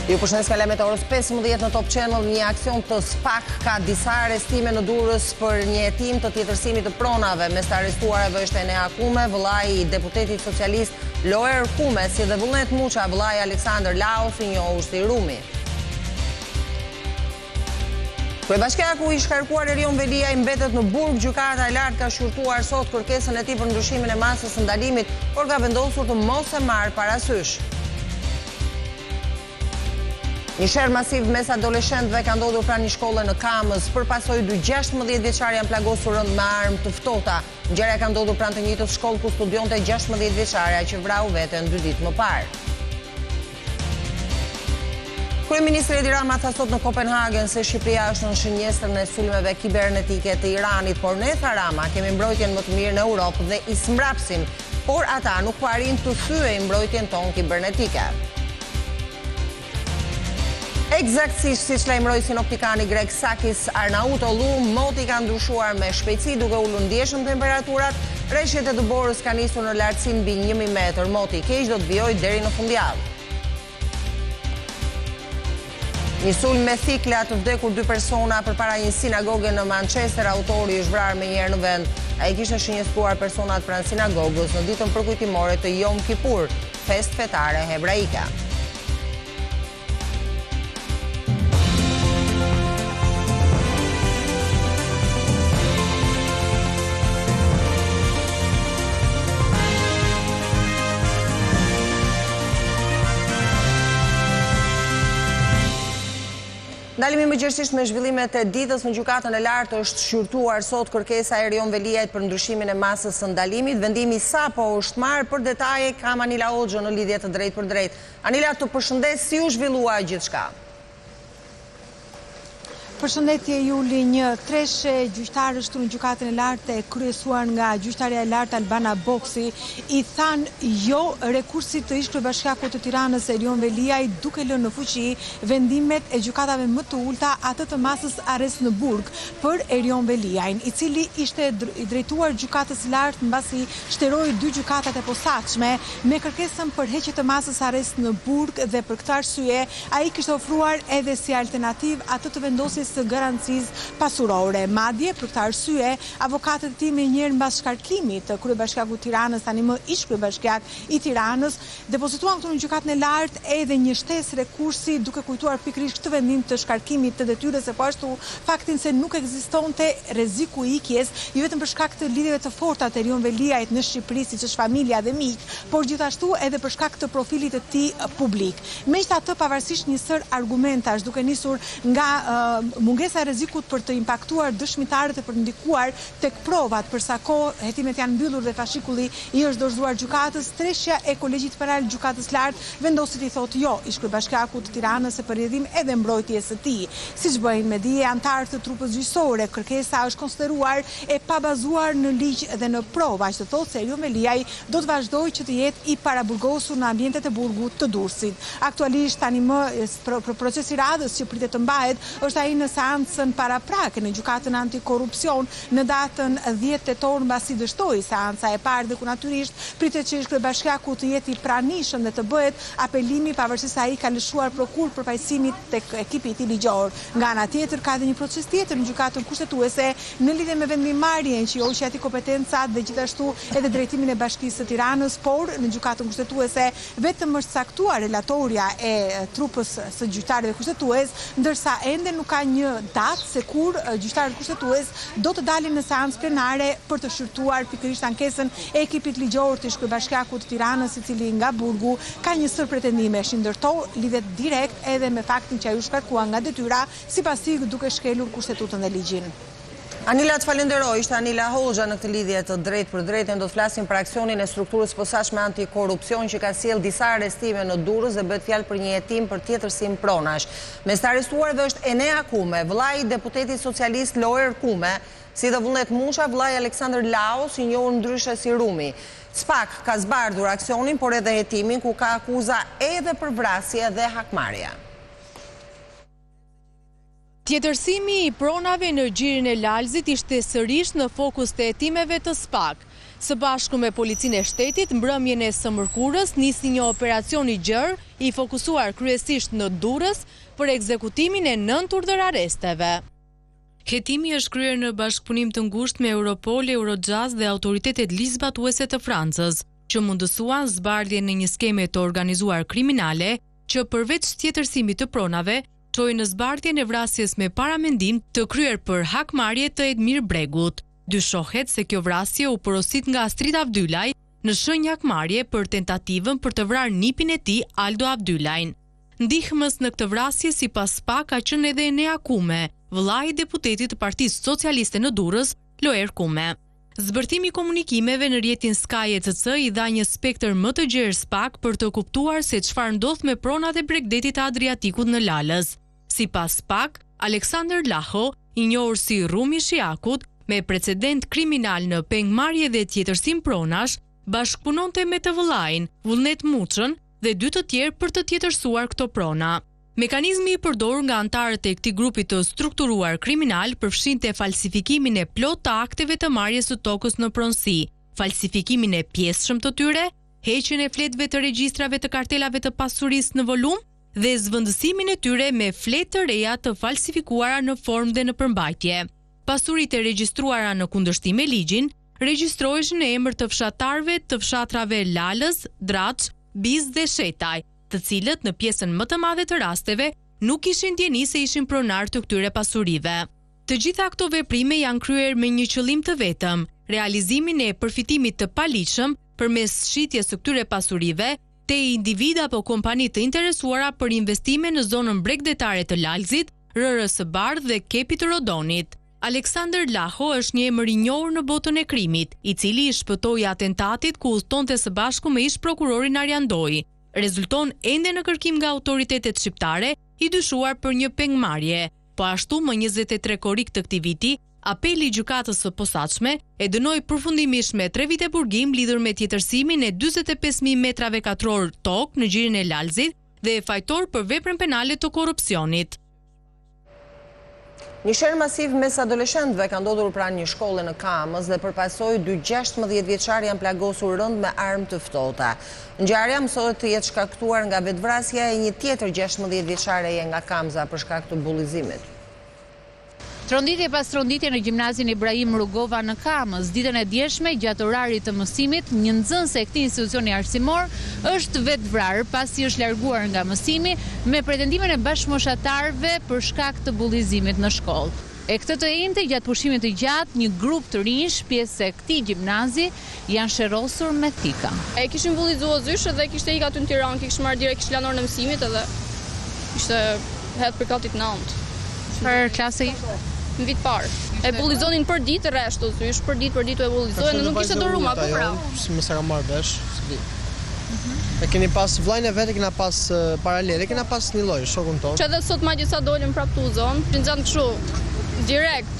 Ju përshëndes nga lajmet e orës 15 në Top Channel. Një aksion të SPAK ka disa arestime në Durrës për një hetim të tjetërsimit të pronave. Mes të arrestuarve është Enea Kume, vëllai i deputetit socialist Loer Kume, si dhe Vullnet Muça, vëllai Aleksander Laos, i njohur si Rumi. Kryebashkiaku i shkarkuar Erion Veliaj mbetet në burg. Gjykata e lartë ka shqyrtuar sot kërkesën e tij për ndryshimin e masës së ndalimit, por ka vendosur të mos e marrë parasysh. Një sherr masiv mes adoleshentëve ka ndodhur pranë një shkolle në Kamës. Përpasoj dy 16 vjeçar janë plagosur rënd me armë të ftohta. Ngjarja ka ndodhur pranë të njëjtës shkollë ku studionte 16 vjeçaria që vrau veten 2 ditë më parë. Kryeministri Edi Rama tha sot në Kopenhagen se Shqipëria është në shënjestër në sulmeve kibernetike të Iranit, por ne, tha Rama, kemi mbrojtjen më të mirë në Europë dhe i smrapsim, por ata nuk po arrin të thyejnë mbrojtjen tonë kibernetike. Eksaktësisht siç lajmëroi sinoptikani grek Sakis Arnautoglu, moti ka ndryshuar me shpejtësi duke ulur ndjeshëm temperaturat. Rreshjet e Dëborës kanë nisur në lartësi mbi 1000 metër. Moti i keq do të vijojë deri në fundjavë. Një sulm me thikla të vdekur 2 persona përpara një sinagoge në Manchester. Autori është vrarë menjëherë në vend. Ai kishte shënjestuar personat pranë sinagogës në ditën përkujtimore të Yom Kippur, festë fetare hebraike. Ndalimi mëngjesisht me zhvillimet e ditës. Në gjykatën e lartë është shqyrtuar sot kërkesa e Erion Veliajt për ndryshimin e masës së ndalimit. Vendimi sapo është marrë. Për detaje kam Anila Hoxha në lidhje të drejtë për drejtë. Anila, të përshëndes, si u zhvillua gjithçka? Përshëndetje Juli, një treshe gjyqtarë është në gjykatën e lartë e kryesuar nga gjyqtarja e lartë Albana Boksi, i than jo rekursit të ish kryebashkiakut të Tiranës Erion Veliaj, duke lënë në fuqi vendimet e gjykatave më të ulta, atë të masës arrest në burg për Erion Veliajin, i cili ishte i drejtuar gjykatës lartë mbasi shteroi 2 gjykatat e posaçme me kërkesën për heqje të masës arrest në burg, dhe për këtë arsye ai kishte ofruar edhe si alternativë atë të vendosjes së garancisë pasurore. Madje për këtë arsye, avokatët e tij menjëherë mbas shkarkimit të kryebashkiakut të Tiranës, tani më ish kryebashkiak i Tiranës, depozituan këtu në gjykatën e lartë edhe një shtesë rekursi, duke kujtuar pikërisht këtë vendim të shkarkimit të detyrës, e po ashtu faktin se nuk ekzistonte rreziku i ikjes, jo vetëm për shkak të lidhjeve të forta të Erion Veliajit në Shqipëri, siç është familja dhe miq, por gjithashtu edhe për shkak të profilit të tij publik. Megjithatë, pavarësisht një sër argumentash, duke nisur nga mungesa e rrezikut për të impaktuar dëshmitarët e për ndikuar tek provat, për sa kohë hetimet janë mbyllur dhe fashikulli i është dorëzuar gjykatës, treshja e kolegjit penal gjykatës lartë vendosi të thotë jo ish kryebashkiakut të Tiranës për rrjedhim edhe mbrojtjes së tij. Siç bëjnë me dije antarë të trupës gjyqësore, kërkesa është konsideruar e pabazuar në ligj dhe në prova, që thotë se Erion Veliaj do të vazhdojë që të jetë i paraburgosur në ambientet e burgut të Durrësit. Aktualisht tani më procesi radhës që pritet të mbahet është ai në seancën paraprake në gjykatën antikorrupsion në datën 10 tetor, mbasi dështoi seanca e parë, dhe ku natyrisht pritet që ish kryebashkiaku të jetë i pranishëm dhe të bëhet apelimi, pavarësisht se ai ka lëshuar prokuror për pajësimit tek ekipi i tij ligjor. Nga ana tjetër ka edhe një proces tjetër në gjykatën kushtetuese në lidhje me vendimarrjen që joqi aty kompetencat dhe gjithashtu edhe drejtimin e Bashkisë së Tiranës, por në gjykatën kushtetuese vetëm është saktuar relatoria e trupës së gjyqtarëve kushtetues, ndërsa ende nuk ka një datë se kur gjyqtarët kushtetues do të dalin në seancë plenare për të shqyrtuar pikërisht ankesën e ekipit ligjor të ish kryebashkiakut të Tiranës, i cili nga burgu ka një sër pretendimesh, ndërto lidhet direkt edhe me faktin që ai u shkarkua nga detyra, sipas tij duke shkelur kushtetutën dhe ligjin. Anila, të falenderoj. Ishte Anila Hoxha në këtë lidhje të drejtë për drejtë. Do të flasim për aksionin e strukturës posaçme antikorrupsion që ka sjellë disa arrestime në Durrës dhe bëhet fjalë për një hetim për tjetërsim pronash. Mes të arrestuarve është Enea Kume, vëllai i deputetit socialist Loer Kume, si dhe Vullnet Muça, vëllai Aleksander Laos, i njohur ndryshe si Rumi. SPAK ka zbardhur aksionin, por edhe hetimin, ku ka akuza edhe për vrasje dhe hakmarrje. Tjetërsimi i pronave në gjirin e Lalzit ishte sërish në fokus të hetimeve të SPAK. Së bashku me policinë e shtetit, mbrëmjen e së mërkurës nisi një operacion i gjerë i fokusuar kryesisht në Durrës për ekzekutimin e 9 urdhër arresteve. Hetimi është kryer në bashkëpunim të ngushtë me Europol, Eurojust dhe autoritetet ligjzbatuese të Francës, që mundësuan zbardhjen në një skeme të organizuar kriminale që përveç tjetërsimit të pronave, çoi në zbardhjen e vrasjes me paramendim të kryer për hakmarrje të Edmir Bregut. Dyshohet se kjo vrasje u porosit nga Astrid Avdylaj në shenjë hakmarrje për tentativën për të vrarë nipin e tij Aldo Avdylajn. Ndihmës në këtë vrasje sipas SPAK ka qenë edhe Enea Kume, vëllai i deputetit të Partisë Socialiste në Durrës, Loer Kume. Zbërthimi i komunikimeve në rrjetin Sky ECC i dha një spektër më të gjerë SPAK për të kuptuar se çfarë ndodh me pronat e Bregdetit të Adriatikut në Lalës. Sipas SPAK, Aleksander Laho, i njohur si Rumi Shiakut, me precedent kriminal në pengmarrje dhe tjetërsim pronash, bashkëpunonte me të vëllain, Vullnet Muçën dhe 2 të tjerë për të tjetërsuar këto prona. Mekanizmi i përdorur nga anëtarët e këtij grupi të strukturuar kriminal përfshinte falsifikimin e plot të akteve të marrjes së tokës në pronësi, falsifikimin e pjesëshëm të tyre, heqjen e fletëve të regjistrave të kartelave të pasurisë në volum dhe zvendësimin e tyre me fletë të reja të falsifikuara në formë dhe në përmbajtje. Pasuritë e regjistruara në kundërshtim me ligjin regjistroheshin në emër të fshatarëve të fshatrave Lalës, Draç, Biz dhe Shetaj, të cilët në pjesën më të madhe të rasteve nuk kishin dieni se ishin pronar të këtyre pasurive. Të gjitha këto veprime janë kryer me një qëllim të vetëm, realizimin e përfitimit të paligjshëm përmes shitjes së këtyre pasurive te individa apo kompani të interesuara për investime në zonën bregdetare të Lalzit, RRS Bardh dhe Kepit të Rodonit. Aleksander Laho është një emër i njohur në botën e krimit, i cili i shpëtoi atentatit ku udhtonte së bashku me ish prokurorin Arjan Doi. Rezulton ende në kërkim nga autoritetet shqiptare i dyshuar për një pengmarrje. Po ashtu më 23 korrik të këtij viti, apeli i gjykatës së posaçme e dënoi përfundimisht me 3 vite burgim lidhur me tjetërsimin e 45.000 metrave katror tokë në gjirin e Lalzit dhe e fajtor për veprën penale të korrupsionit. Një sherr masiv mes adoleshentëve ka ndodhur pranë një shkolle në Kamës dhe përpasoi 2 16 vjeçar janë plagosur rënd me armë të ftohta. Ngjarja mësohet të jetë shkaktuar nga vetvrasja e një tjetër 16 vjeçareje nga Kamza për shkak të bullizimit. Tronditje pas tronditje në gjimnazin Ibrahim Rugova në Kamës, ditën e djeshme gjatë orarit të mësimit, një nxënëse e këtij institucioni arsimor është vetë vrarë pasi është larguar nga mësimi me pretendimin e bashkëmoshatarëve për shkak të bullizimit në shkollë. E këtë të njëjtë gjatë pushimit të gjatë, një grup të rinj pjesë e këtij gjimnazi janë sherrosur me thika. E kishin bullizuar zysh dhe kishte ikë aty në Tiranë, kishte marrë direkt lanorën e mësimit edhe ishte hedhur për katit 9. Për klasë në vit parë. E bullizonin për ditë rresht o zysh, për ditë e bullizonin, nuk ishte doruma, po bravo. Më sa ka marrë vesh, e keni pas vllajën e vet, kena pas paralele, kena pas një lloj shokun tonë. Që edhe sot madje sa dolën prapë tu zon, nxan kështu direkt.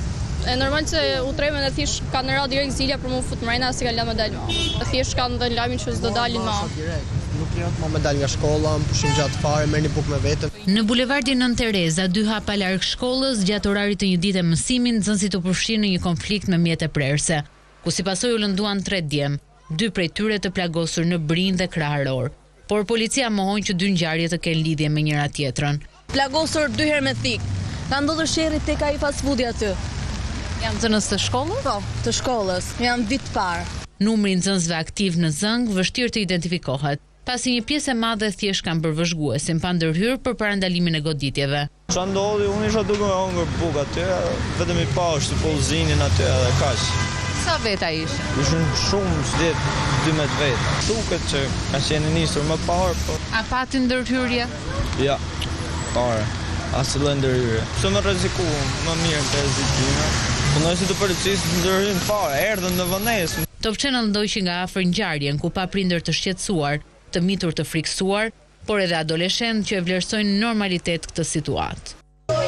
E normal se utrejmen e thjesht kanë ra direkt zilja për më fut mrena se kanë lënë me dalë më. Thjesht kanë dhënë lajmin që s'do dalin më. Nuk lejohet më dal nga shkolla, më pushim gjatë fare, merrni bukë me veten. Në bulevardin Nën Tereza, 2 hapa larg shkollës, gjatë orarit të një dite mësimi, nxënësit u përfshin në një konflikt me mjete prerse, ku si pasojë u lënduan 3 djem, 2 prej tyre të plagosur në Brin dhe Kraharor. Por policia mohon që 2 ngjarje të kenë lidhje me njëra tjetrën. Plagosur 2 herë me thik. Ka ndodhur sherrri tek ai fast foodi aty. Janë nxënës të shkollës? Po, të shkollës. Janë ditë parë. Numri i nxënësve aktiv në Zëng vështirë të identifikohet, pasi një pjesë e madhe thjesht kanë bërë vëzhguesin pa ndërhyrë për parandalimin e goditjeve. Çfarë ndodhi? Unë isha duke hongër bukë aty, vetëm i pa është po zinin aty edhe kaq. Sa veta ishin? Ishin shumë, 12 veta. Duket që ka qenë nisur më parë, po. A pati ndërhyrje? Ja, parë. Asë lë ndërhyrje. Pse më rrezikuam, më mirë të rrezikojmë. Punojësit të policisë ndërhyrin fare, erdhën në vonesë. Top Channel ndoqi nga afër ngjarjen ku pa prindër të shqetësuar, të mitur të friksuar, por edhe adoleshentë që e vlerësojnë normalitet këtë situatë.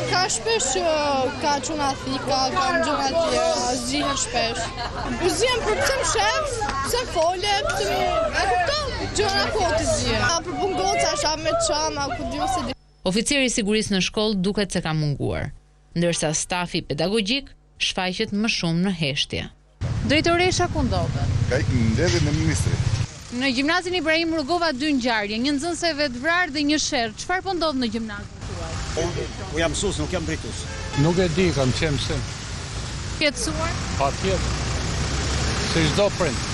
Ka shpesh që ka çuna thika, ka gjëra të tjera, zgjihen shpesh. Zgjihen për pse më shef, pse fole, pse e kupton, gjëra po të zgjihen. Për bungoca, shaf me çama, ku diu se. Oficeri i sigurisë në shkollë duket se ka munguar, ndërsa stafi pedagogjik shfaqet më shumë në heshtje. Drejtoresha ku ndodhet? Ka ikë në ndërhyrje në ministri. Në gjimnazin Ibrahim Rugova 2 ngjarje, një nxënëse vetë vrarë dhe një sherr. Çfarë po ndodh në gjimnazin tuaj? Unë jam mësues, nuk jam drejtues. Nuk e di, kam qenë mësim. Shqetësuar? Patjetër. Si çdo prind.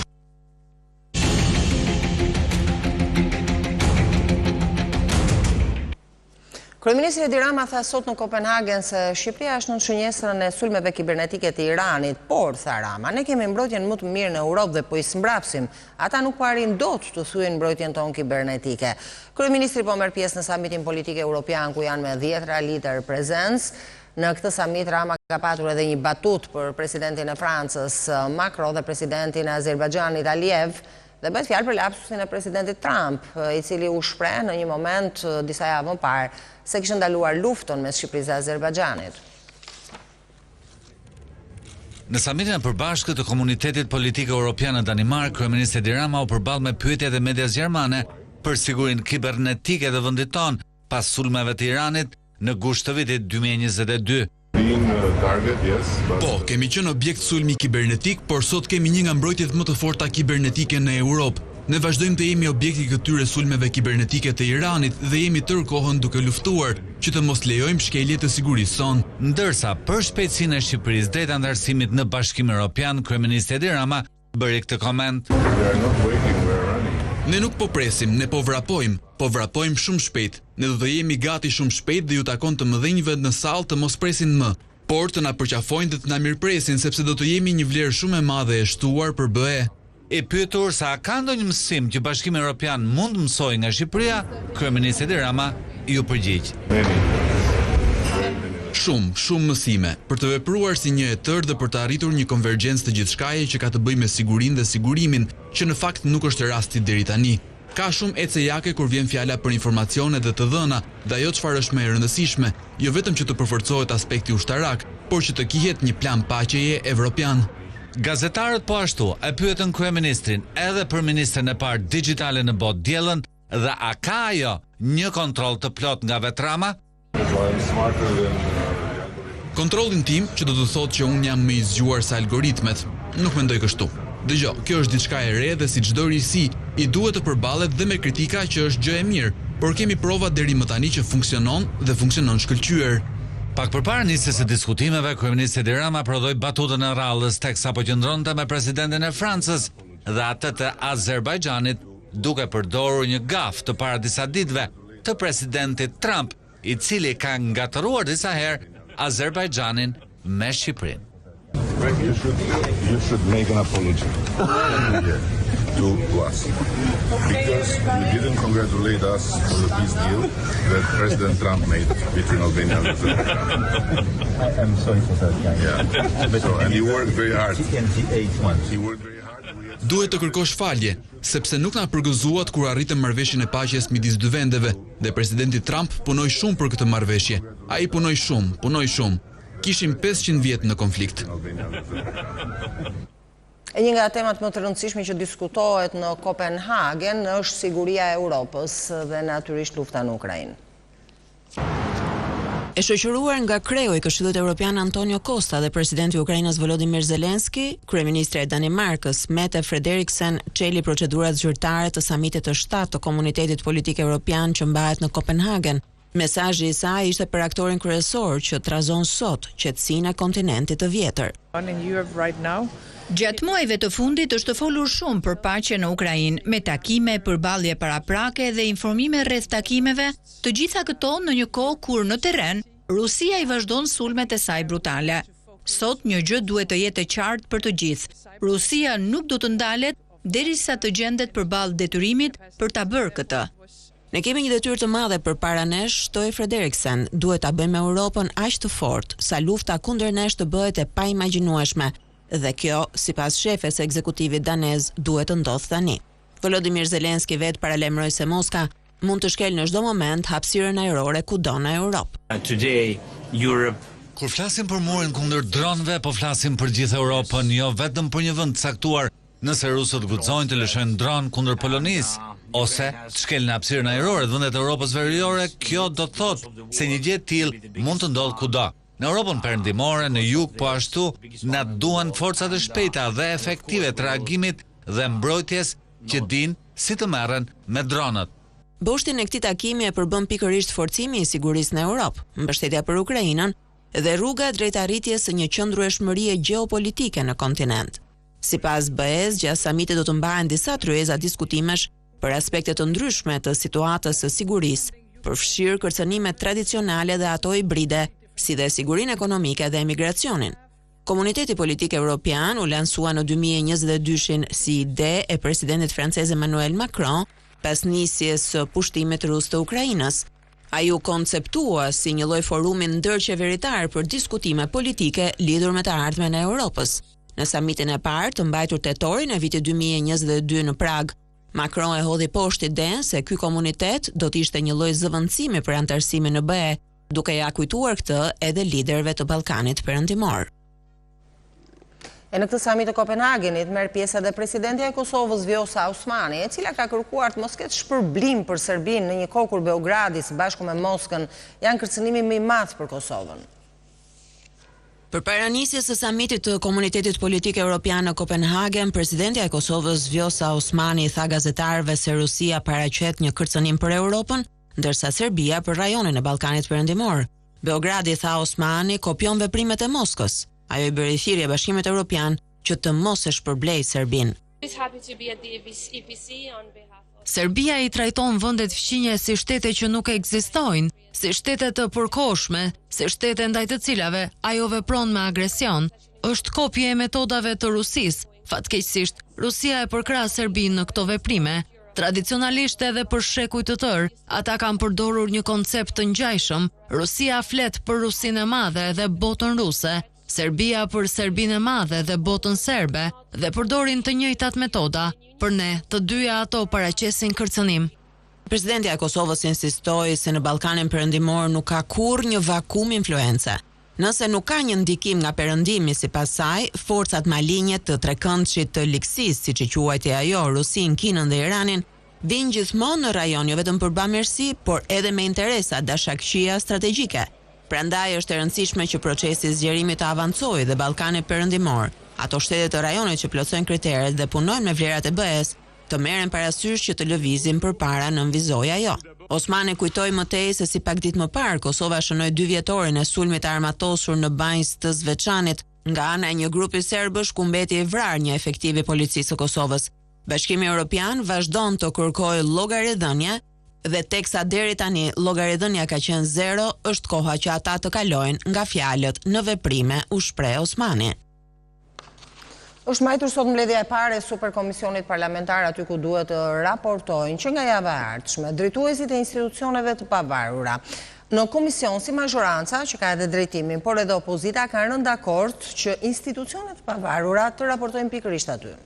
Kryeministri Edi Rama tha sot në Kopenhagen se Shqipëria është në shënjesrën e sulmeve kibernetike të Iranit, por, tha Rama, ne kemi mbrojtjen më të mirë në Europë dhe po i smbrapsim. Ata nuk po arrin dot të thyejnë mbrojtjen tonë kibernetike. Kryeministri po merr pjesë në samitin politik evropian ku janë me 10 lider prezencë. Në këtë samit Rama ka patur edhe një batut për presidentin e Francës Macron dhe presidentin e Azerbajxhanit Aliyev. Dhe bëhet fjalë për lapsusin e presidentit Trump, i cili u shpreh në një moment disa javë më parë se kishte ndaluar luftën mes Shqipërisë dhe Azerbajxhanit. Në samitin e përbashkët të Komunitetit Politik Evropian në Danimark, kryeministri Edi Rama u përball me pyetjet e medias gjermane për sigurinë kibernetike të vendit tonë pas sulmeve të Iranit në gusht të vitit 2022. Po, kemi qenë objekt sulmi kibernetik, por sot kemi një nga mbrojtjet më të forta kibernetike në Europë. Ne vazhdojmë të jemi objekti këtyre sulmeve kibernetike të Iranit dhe jemi tërë kohën duke luftuar që të mos lejojmë shkelje të sigurisë sonë. Ndërsa për shpejtësinë e Shqipërisë drejt antarësimit në Bashkimin Evropian, kryeministri Edi Rama bëri këtë koment. Ne nuk po presim, ne po vrapojmë shumë shpejt. Ne do të jemi gati shumë shpejt dhe ju takon të mëdhenjve në sallë të mos presin më, por të na përqafojnë dhe të na mirëpresin sepse do të jemi një vlerë shumë e madhe e shtuar për BE. E pyetur sa ka ndonjë mësim që Bashkimi Evropian mund mësojë nga Shqipëria, kryeministri Edi Rama ju përgjigj. Shumë mësime, për të vepruar si një e tërë dhe për të arritur një konvergjencë të gjithçkaje që ka të bëjë me sigurinë dhe sigurimin, që në fakt nuk është rasti deri tani. Ka shumë ecejake kur vjen fjala për informacione dhe të dhëna, dhe ajo çfarë është më e rëndësishme, jo vetëm që të përforcohet aspekti ushtarak, por që të kihet një plan paqeje evropian. Gazetarët po ashtu e pyetën kryeministrin edhe për ministren e parë digjitale në botë diellën dhe a ka ajo një kontroll të plot nga vetë Rama? Kontrollin tim që do të thotë që unë jam më i zgjuar se algoritmet, nuk mendoj kështu. Dëgjoj, kjo është diçka e re dhe si çdo risi, i duhet të përballet dhe me kritika që është gjë e mirë, por kemi prova deri më tani që funksionon dhe funksionon shkëlqyer. Pak përpara nisjes së diskutimeve, kryeministri Edi Rama prodhoi batutën e rrallës teksa po qëndronte me presidentin e Francës dhe atë të Azerbajxhanit, duke përdorur një gaf të para disa ditëve të presidentit Trump, i cili ka ngatëruar disa herë Azerbajxhanin me Shqipërinë. You should make an apology to us because you didn't congratulate us for the peace deal that President Trump made between Albania and Azerbaijan. I'm sorry for that, guys. Yeah. So, and he worked very hard. He worked very hard. Duhet të kërkosh falje, sepse nuk na përgëzuat kur arritëm marrëveshjen e paqes midis dy vendeve, dhe presidenti Trump punoi shumë për këtë marrëveshje. Ai punoi shumë. Kishim 500 vjet në konflikt. E një nga temat më të rëndësishme që diskutohet në Kopenhagen është siguria e Europës dhe natyrisht lufta në Ukrainë. E shoqëruar nga kreu i Këshillit Evropian Antonio Costa dhe presidenti i Ukrainës Volodymyr Zelensky, kryeministri i Danimarkës Mette Frederiksen çeli procedurat zyrtare të samitit të 7 të Komunitetit Politik Evropian që mbahet në Kopenhagen. Mesazhi i saj ishte për aktorin kryesor që trazon sot qetësinë e kontinentit të vjetër. Gjatë muajve të fundit është folur shumë për paqe në Ukrainë, me takime, përballje paraprake dhe informime rreth takimeve, të gjitha këto në një kohë kur në terren Rusia i vazhdon sulmet e saj brutale. Sot një gjë duhet të jetë e qartë për të gjithë. Rusia nuk do të ndalet derisa të gjendet përballë detyrimit për ta bërë këtë. Ne kemi një detyrë të madhe përpara nesh, shtoi Frederiksen. Duhet ta bëjmë Europën aq të fortë sa lufta kundër nesh të bëhet e paimagjinueshme. Dhe kjo, sipas shefes së ekzekutivit danez, duhet të ndodhë tani. Volodymyr Zelensky vetë paralajmëroi se Moska mund të shkelë në çdo moment hapësirën ajrore kudo në Europë. Kur flasim për murin kundër dronëve, po flasim për gjithë Europën, jo vetëm për një vend të caktuar. Nëse rusët guxojnë të lëshojnë dron kundër Polonisë ose të shkelin hapësirën ajrore të vendet e Europës Veriore, kjo do të thotë se një gjë e tillë mund të ndodhë kudo. Në Europën perëndimore, në jug, po ashtu, na duan forcat e shpejta dhe efektive të reagimit dhe mbrojtjes që din si të merren me dronët. Boshtin e këtij takimi e përbën pikërisht forcimi i sigurisë në Europë, mbështetja për Ukrainën dhe rruga drejt arritjes së një qëndrueshmërie gjeopolitike në kontinent. Sipas BE-s, gjatë samitit do të mbahen disa tryeza diskutimesh për aspekte të ndryshme të situatës së sigurisë, përfshirë kërcënimet tradicionale dhe ato hibride, si dhe sigurinë ekonomike dhe emigracionin. Komuniteti politik evropian u lansua në 2022 si ide e presidentit francez Emmanuel Macron pas nisjes së pushtimit rus të Ukrainës. Ai u konceptua si një lloj forumi ndërqeveritar për diskutime politike lidhur me të ardhmen e Europës. Në samitin e parë të mbajtur tetorin e vitit 2022 në Prag, Macron e hodhi poshtë idenë se ky komunitet do të ishte një lloj zëvendësimi për anëtarësimin në BE, duke ja kujtuar këtë edhe liderëve të Ballkanit Perëndimor. E në këtë samit të Kopenhagenit merr pjesë edhe presidentja e Kosovës Vjosa Osmani, e cila ka kërkuar të mos ketë shpërblim për Serbinë në një kohë kur Beogradi së bashku me Moskën janë kërcënimi më i madh për Kosovën. Përpara nisjes së samitit të Komunitetit Politik Evropian në Kopenhagen, presidentja e Kosovës Vjosa Osmani tha gazetarëve se Rusia paraqet një kërcënim për Europën, ndërsa Serbia për rajonin e Ballkanit Perëndimor. Beogradi, tha Osmani, kopjon veprimet e Moskës. Ajo i bëri thirrje Bashkimit Evropian që të mos e shpërblej Serbinë. Serbia i trajton vendet fqinje si shtete që nuk ekzistojnë, si shtete të përkohshme, si shtete ndaj të cilave ajo vepron me agresion. Është kopje e metodave të Rusisë. Fatkeqësisht, Rusia e përkrah Serbinë në këto veprime. Tradicionalisht edhe për shekuj të tërë, ata kanë përdorur një koncept të ngjajshëm. Rusia flet për Rusinë e Madhe dhe botën ruse, Serbia për Serbinë e Madhe dhe botën serbe, dhe përdorin të njëjtat metoda. Për ne, të dyja ato paraqesin kërcënim. Presidentja e Kosovës insistoi se në Ballkanin Perëndimor nuk ka kurrë një vakum influence. Nëse nuk ka një ndikim nga perëndimi sipas saj, forcat malinje të trekëndshit të ligsisë, siç e quajti ajo, Rusin, Kinën dhe Iranin, vijnë gjithmonë në rajon jo vetëm për bamirësi, por edhe me interesa dashakëqia strategjike. Prandaj është e rëndësishme që procesi i zgjerimit të avancojë dhe Ballkani Perëndimor, ato shtete të rajonit që plotësojnë kriteret dhe punojnë me vlerat e BE-s, të merren parasysh që të lëvizin përpara nënvizojë ajo. Osmani kujtoi më tej se si pak ditë më parë Kosova shënoi 2 vjetorin e sulmit armatosur në Banjë të Zveçanit nga ana e një grupi serbësh ku mbeti i vrarë një efektiv i policisë së Kosovës. Bashkimi Evropian vazhdon të kërkojë llogaridhënie dhe teksa deri tani llogaridhënia ka qenë 0, është koha që ata të kalojnë nga fjalët në veprime, u shpreh Osmani. Është mbajtur sot mbledhja e parë e Superkomisionit Parlamentar, aty ku duhet të raportojnë që nga java e ardhshme drejtuesit e institucioneve të pavarura. Në komision, si mazhoranca, që ka edhe drejtimin, por edhe opozita, kanë rënë dakord që institucionet të pavarura të raportojnë pikërisht aty.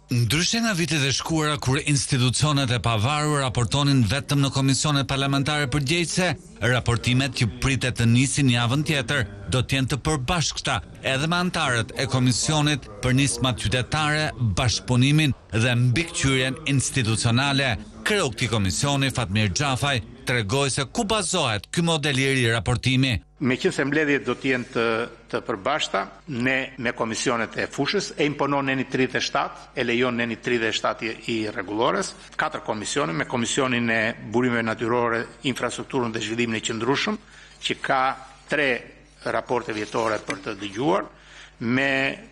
Ndryshe nga vitet e shkuara kur institucionet e pavarur raportonin vetëm në komisionet parlamentare përgjegjëse, raportimet që pritet të nisin javën tjetër do të jenë të përbashkëta edhe me antarët e komisionit për nismat qytetare, bashkëpunimin dhe mbikëqyrjen institucionale. Kreu këtij komisioni, Fatmir Xhafaj, tregoi se ku bazohet ky model i ri raportimi. Meqense mbledhjet do të jenë të përbashkëta, ne me komisionet e fushës e imponon neni 37, e lejon neni 37 i rregullores, 4 komisione, me komisionin e burimeve natyrore, infrastrukturën dhe zhvillimin e qëndrueshëm, që ka 3 raporte vjetore për të dëgjuar, me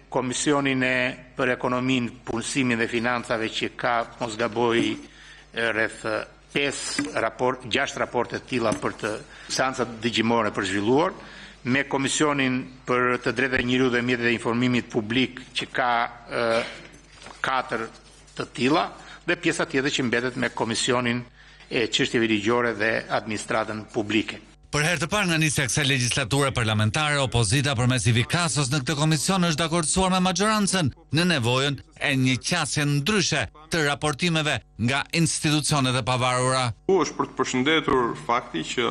komisionin e për ekonominë, punësimin dhe financave që ka, mos gaboj, rreth 6 raporte të tilla për të seancat dëgjimore për zhvilluar, me komisionin për të drejtat e njeriut dhe mjetet e informimit publik që ka 4 të tilla, dhe pjesa tjetër që mbetet me komisionin e çështjeve ligjore dhe administratën publike. Për herë të parë nga nisja e kësaj legjislature parlamentare, opozita përmes Vikasos në këtë komision është dakordsuar me majorancën në nevojën e një qasje ndryshe të raportimeve nga institucionet e pavarura. Është për të përshëndetur fakti që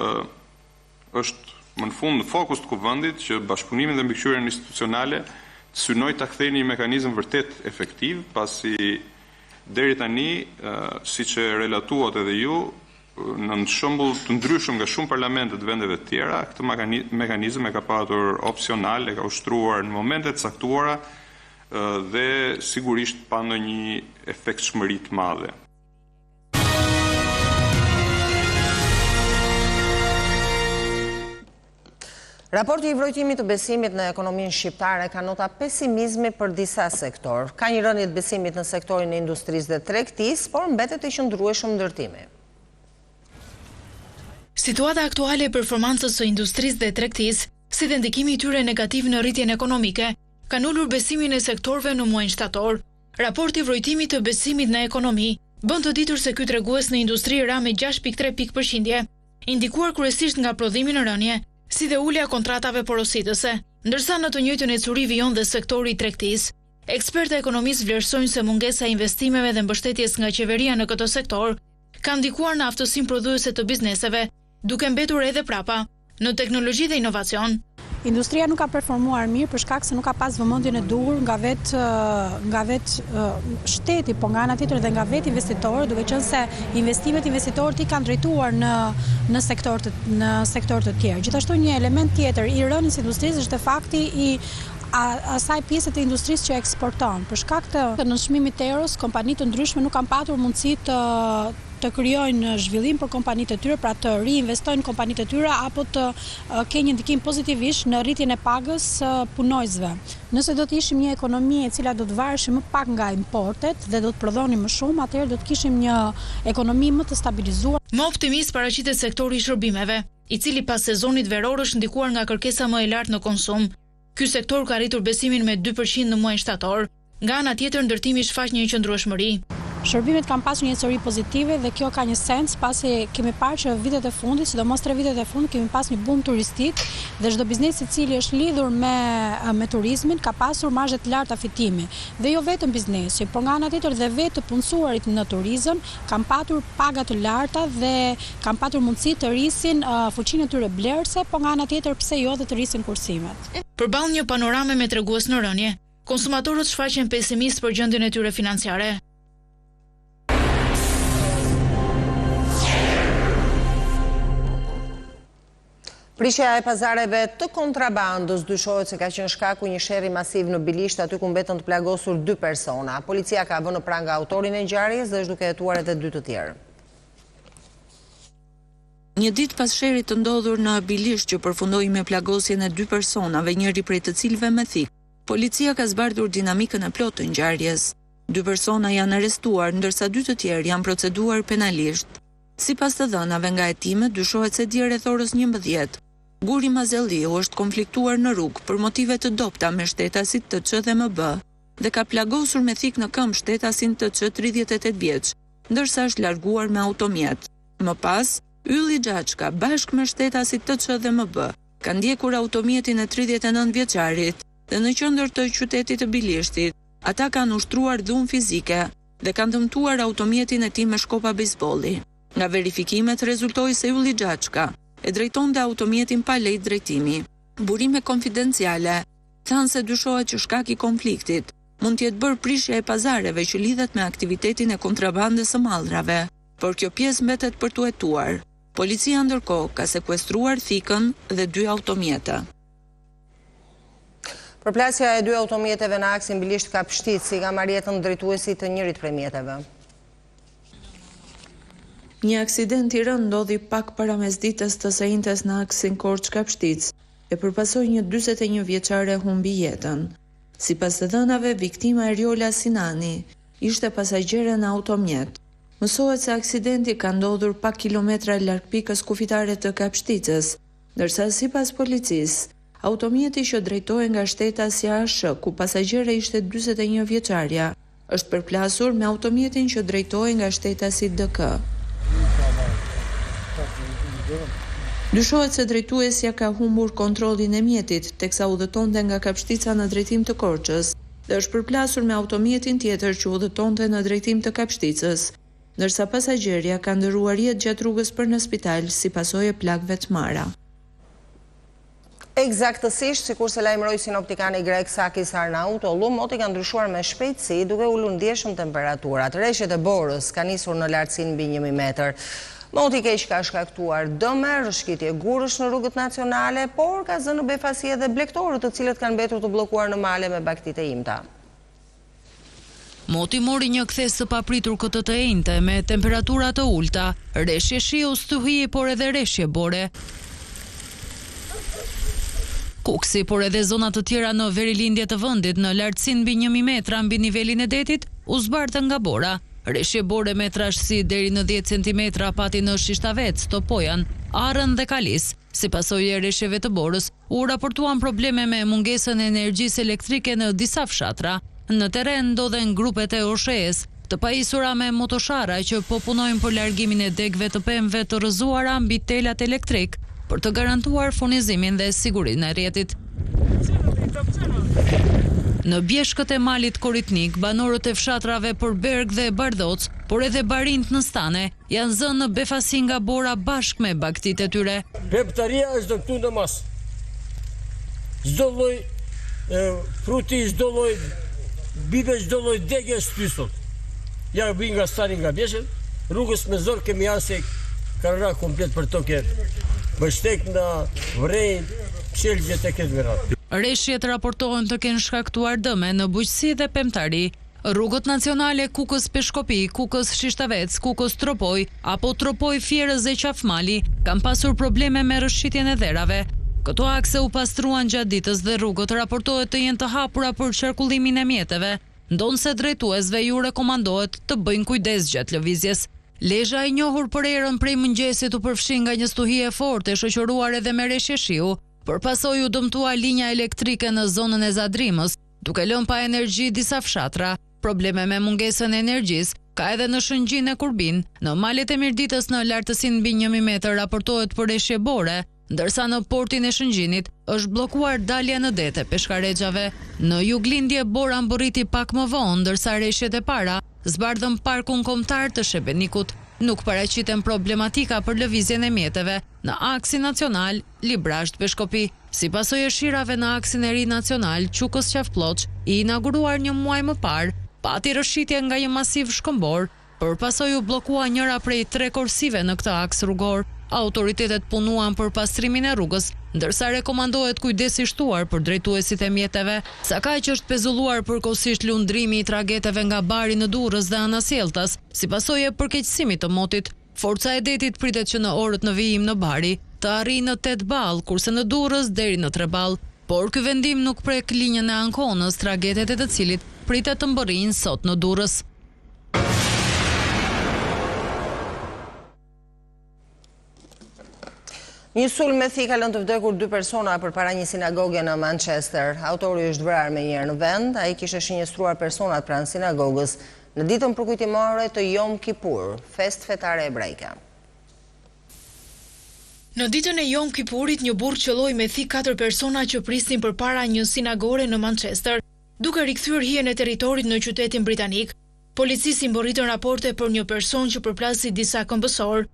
është më në fund në fokus të kuvendit që bashkëpunimin dhe mbikëqyrjen institucionale të synojë ta kthejë një mekanizëm vërtet efektiv, pasi deri tani, siç e relatuat edhe ju, në shembull të ndryshëm nga shumë parlamente të vendeve të tjera, këtë mekanizëm e ka patur opsional, e ka ushtruar në momente të caktuara dhe sigurisht pa ndonjë efektshmëri të madhe. Raporti i vrojtimit të besimit në ekonominë shqiptare ka nota pesimizmi për disa sektor. Ka një rënje të besimit në sektorin e industrisë dhe tregtisë, por mbetet e qëndrueshëm ndërtimi. Situata aktuale e performancës së industrisë dhe tregtisë, si dhe ndikimi i tyre negativ në rritjen ekonomike, kanë ulur besimin e sektorëve në muajin shtator. Raporti i vrojtimit të besimit në ekonomi bën të ditur se ky tregues në industri ra me 6.3 pikë indikuar kryesisht nga prodhimi në rënje, si dhe ulja kontratave porositëse, ndërsa në të njëjtën ecuri vijon dhe sektori i tregtisë. Ekspertë ekonomistë vlerësojnë se mungesa e investimeve dhe mbështetjes nga qeveria në këtë sektor ka ndikuar në aftësinë prodhuese të bizneseve, duke mbetur edhe prapa në teknologji dhe inovacion. Industria nuk ka performuar mirë për shkak se nuk ka pas vëmendjen e duhur nga vetë shteti, po nga ana tjetër dhe nga vetë investitorët, duke qenë se investimet investitorët i kanë drejtuar në sektor të tjerë. Gjithashtu një element tjetër i rënies industrisë është fakti i asaj pjesë të industrisë që eksporton. Për shkak të nënshmimit të eros, kompani të ndryshme nuk kanë patur mundësi të krijojnë zhvillim për kompanitë e tyre, pra të riinvestojnë kompanitë e tyre apo të kenë një ndikim pozitivisht në rritjen e pagës punojësve. Nëse do të ishim një ekonomi e cila do të vareshim më pak nga importet dhe do të prodhonim më shumë, atëherë do të kishim një ekonomi më të stabilizuar. Më optimist paraqitet sektori i shërbimeve, i cili pas sezonit veror është ndikuar nga kërkesa më e lartë në konsum. Ky sektor ka rritur besimin me 2% në muajin shtator, nga ana tjetër ndërtimi shfaq një qëndrueshmëri. Shërbimet kanë pasur një histori pozitive dhe kjo ka një sens pasi kemi parë që vitet e fundit, sidomos 3 vitet e fundit, kemi pas një boom turistik dhe çdo biznes i cili është lidhur me turizmin ka pasur marzhe të larta fitimi. Dhe jo vetëm biznesi, por nga ana tjetër dhe vetë të punësuarit në turizëm kanë patur paga të larta dhe kanë patur mundësi të rrisin fuqinë e tyre blerëse, po nga ana tjetër pse jo dhe të rrisin kursimet. Përballë një panorame me tregues në rënje, konsumatorët shfaqen pesimist për gjendjen e tyre financiare. Prishja e pazareve të kontrabandës dyshohet se ka qenë shkaku një sherrri masiv në Bilisht, aty ku mbetën të plagosur 2 persona. Policia ka vënë në pranga autorin e ngjarjes dhe është duke hetuar edhe 2 të tjerë. Një ditë pas sherrit të ndodhur në Bilisht që përfundoi me plagosjen e 2 personave, njëri prej të cilëve me thik, policia ka zbardhur dinamikën e plotë të ngjarjes. 2 persona janë arrestuar, ndërsa 2 të tjerë janë proceduar penalisht. Sipas të dhënave nga hetimet, dyshohet se dje rreth orës 11, Guri Mazelliu është konfliktuar në rrugë për motive të dobta me shtetasit TC dhe MB dhe ka plagosur me thik në këmbë shtetasin TC 38 vjeç, ndërsa është larguar me automjet. Më pas, Ylli Xhaçka bashkë me shtetasit TC dhe MB ka ndjekur automjetin e 39 vjeçarit dhe në qendër të qytetit të Bilishtit, ata kanë ushtruar dhunë fizike dhe kanë dëmtuar automjetin e tij me shkopa bejsbolli. Nga verifikimet rezultoi se Ylli Xhaçka e drejtonte automjetin pa lejë drejtimi. Burime konfidenciale thanë se dyshohet që shkak i konfliktit mund të jetë bërë prishja e pazareve që lidhet me aktivitetin e kontrabandës së mallrave, por kjo pjesë mbetet për t'u hetuar. Policia ndërkohë ka sekuestruar thikën dhe 2 automjete. Përplasja e 2 automjeteve në aksin Bilisht Kapshtici ka marrë jetën drejtuesit të njërit prej mjeteve. Një aksident i rënd ndodhi pak para mesditës të së njëjtës në aksin Korçë-Kapshtic e përpasoi një 41 vjeçare humbi jetën. Sipas të dhënave, viktima Eriola Sinani ishte pasagjere në automjet. Mësohet se aksidenti ka ndodhur pak kilometra larg pikës kufitare të Kapshticës, ndërsa sipas policisë, automjeti që drejtohej nga shtetasi ASH, ku pasagjere ishte 41 vjeçaria, është përplasur me automjetin që drejtohej nga shtetasi DK. Dyshohet se drejtuesja ka humbur kontrollin e mjetit, teksa udhëtonte nga Kapshtica në drejtim të Korçës dhe është përplasur me automjetin tjetër që udhëtonte në drejtim të Kapshticës, ndërsa pasagerja ka ndëruar jetë gjatë rrugës për në spital si pasojë e plagëve të mara. Eksaktësisht, sikur se lajmëroi sinoptikani grek Sakis Arnautollu, moti ka ndryshuar me shpejtësi duke ulur ndjeshëm temperaturat. Rreshtet e Borës ka nisur në lartësinë mbi 1000 metër. Moti keq ka shkaktuar dëme, rrëshqitje gurësh në rrugët nacionale, por ka zënë në befasi edhe blektorët të cilët kanë mbetur të bllokuar në male me bagtit e imta. Moti mori një kthes të papritur këtë të enjte me temperatura të ulta, reshje shiu stuhi, por edhe reshje bore. Kuksi, por edhe zona të tjera në verilindje të vendit në lartësinë mbi 1000 metra mbi nivelin e detit u zbartën nga bora. Reshje bore me trashësi deri në 10 cm pati në Shishtavec, Topojan, Arën dhe Kalis. Si pasojë e reshjeve të borës, u raportuan probleme me mungesën e energjisë elektrike në disa fshatra. Në teren ndodhen grupet e OSHE-s, të pajisura me motoshara që po punojnë për largimin e degëve të pemëve të rrëzuara mbi telat elektrik për të garantuar furnizimin dhe sigurinë e rrjetit. Në bjeshkët e malit Koritnik, banorët e fshatrave Përberg dhe Bardhoc, por edhe Barint në Stane, janë zënë në befasi nga bora bashkë me bagtit e tyre. Peptaria është këtu në mas. Çdo lloj fruti, çdo lloj bibe, çdo lloj degë shpysur. Ja vi nga Stani nga bjeshkët, rrugës me zor kemi ase karra komplet për toke. Bështek në vrejnë, qelgjet e këtë virat. Reshjet raportohen të kenë shkaktuar dëme në bujqësi dhe pemtari. Rrugët nacionale Kukës Peshkopi, Kukës Shishtavec, Kukës Tropoj, apo Tropoj Fjerës dhe Qafmali kanë pasur probleme me rrëshqitjen e dherave. Këto akse u pastruan gjatë ditës dhe rrugët raportohet të jenë të hapura për qarkullimin e mjeteve, ndonse drejtuesve ju rekomandohet të bëjnë kujdes gjatë lëvizjes. Lezha e njohur për erën prej mëngjesit u përfshin nga një stuhi e fortë e shoqëruar edhe me reshje shiu, por pasojë u dëmtua linja elektrike në zonën e Zadrimës, duke lënë pa energji disa fshatra. Probleme me mungesën e energjisë ka edhe në Shëngjin e Kurbin. Në malet e Mirditës në lartësinë mbi 1000 metër raportohet për reshje bore, ndërsa në portin e Shëngjinit është bllokuar dalja në det e peshkarexhave. Në juglindje bora mburriti pak më vonë, ndërsa reshjet e para zbardhën parkun kombëtar të Shebenikut. Nuk paraqiten problematika për lëvizjen e mjeteve në aksin nacional Librazh-Peshkopi. Si pasojë e shirave në aksin e ri nacional Qukës-Qafploç, i inauguruar një muaj më parë, pati rrëshqitje nga një masiv shkëmbor, për pasojë u bllokua njëra prej 3 korsive në këtë aks rrugor. Autoritetet punuan për pastrimin e rrugës, ndërsa rekomandohet kujdes i shtuar për drejtuesit e mjeteve. Sa kaq është pezulluar përkohësisht lundrimi i trageteve nga bari në Durrës dhe Anasjelltas, si pasojë e përkeqësimit të motit. Forca e detit pritet që në orët në vijim në bari të arrijë në 8 ball, kurse në Durrës deri në 3 ball. Por ky vendim nuk prek linjën e Ankonës, tragetet e të cilit pritet të mbërrijnë sot në Durrës. Një sulm me thik ka lënë të vdekur 2 persona përpara një sinagoge në Manchester. Autori është vrarë menjëherë në vend, ai kishte shinjestruar personat pranë sinagogës në ditën përkujtimore të Yom Kippur, festë fetare hebraike. Në ditën e Yom Kippurit, një burr qelloi me thik 4 persona që prisnin përpara një sinagore në Manchester, duke rikthyer hijen e territorit në qytetin britanik. Policisë i mborritën raporte për një person që përplasi disa këmbësor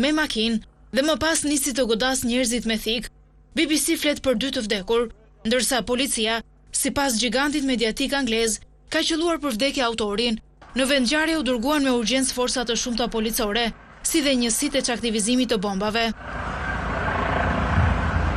me makinë dhe më pas nisi të godas njerëzit me thik. BBC flet për 2 të vdekur, ndërsa policia, sipas gigantit mediatik anglez, ka qelluar për vdekje autorin. Në vendngjarje u dërguan me urgjencë forca të shumta policore, si dhe njësitë e çaktivizimit të bombave.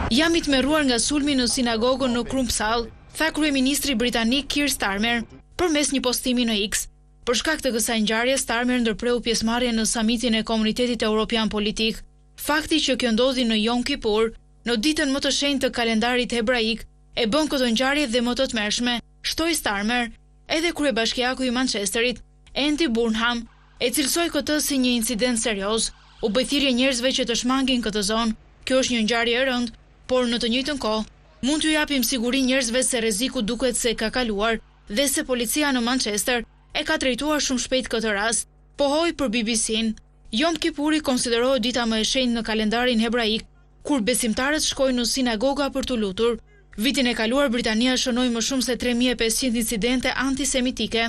Jam i tmerruar nga sulmi në sinagogën në Crumpsall, tha kryeministri britanik Keir Starmer përmes një postimi në X. Për shkak të kësaj ngjarje, Starmer ndërpreu pjesëmarrje në samitin e Komunitetit Evropian Politik. Fakti që kjo ndodhi në Yom Kippur, në ditën më të shenjtë të kalendarit hebraik, e bën këtë ngjarje dhe më të tmerrshme, shtoi Starmer. Edhe kryebashkiaku i Manchesterit, Andy Burnham, e cilësoi këtë si një incident serioz. U bë thirrje njerëzve që të shmangin këtë zonë. Kjo është një ngjarje e rëndë, por në të njëjtën kohë mund t'ju japim siguri njerëzve se rreziku duket se ka kaluar dhe se policia në Manchester e ka trajtuar shumë shpejt këtë rast. Pohoi për BBC-n. Yom Kippuri konsiderohet dita më e shenjtë në kalendarin hebraik, kur besimtarët shkojnë në sinagoga për të lutur. Vitin e kaluar Britania shënoi më shumë se 3500 incidente antisemitike.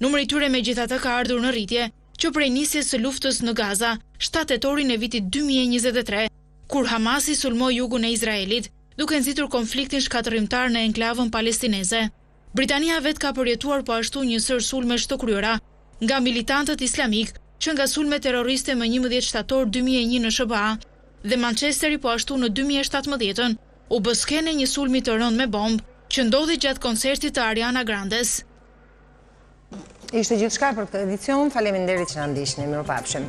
Numri i tyre megjithatë ka ardhur në rritje, që prej nisjes së luftës në Gaza, 7 tetorin e vitit 2023, kur Hamasi sulmoi jugun e Izraelit, duke nxitur konfliktin shkatërrimtar në enklavën palestineze. Britania vet ka përjetuar po ashtu një sër sulmesh të kryera nga militantët islamik, që nga sulme terroriste më 11 shtator 2001 në SBA, dhe Manchesteri po ashtu në 2017 u bë skene një sulmi të rënd me bombë që ndodhi gjatë koncertit të Ariana Grandes. Ishte gjithçka për këtë edicion. Faleminderit që na ndiqni. Mirupafshim.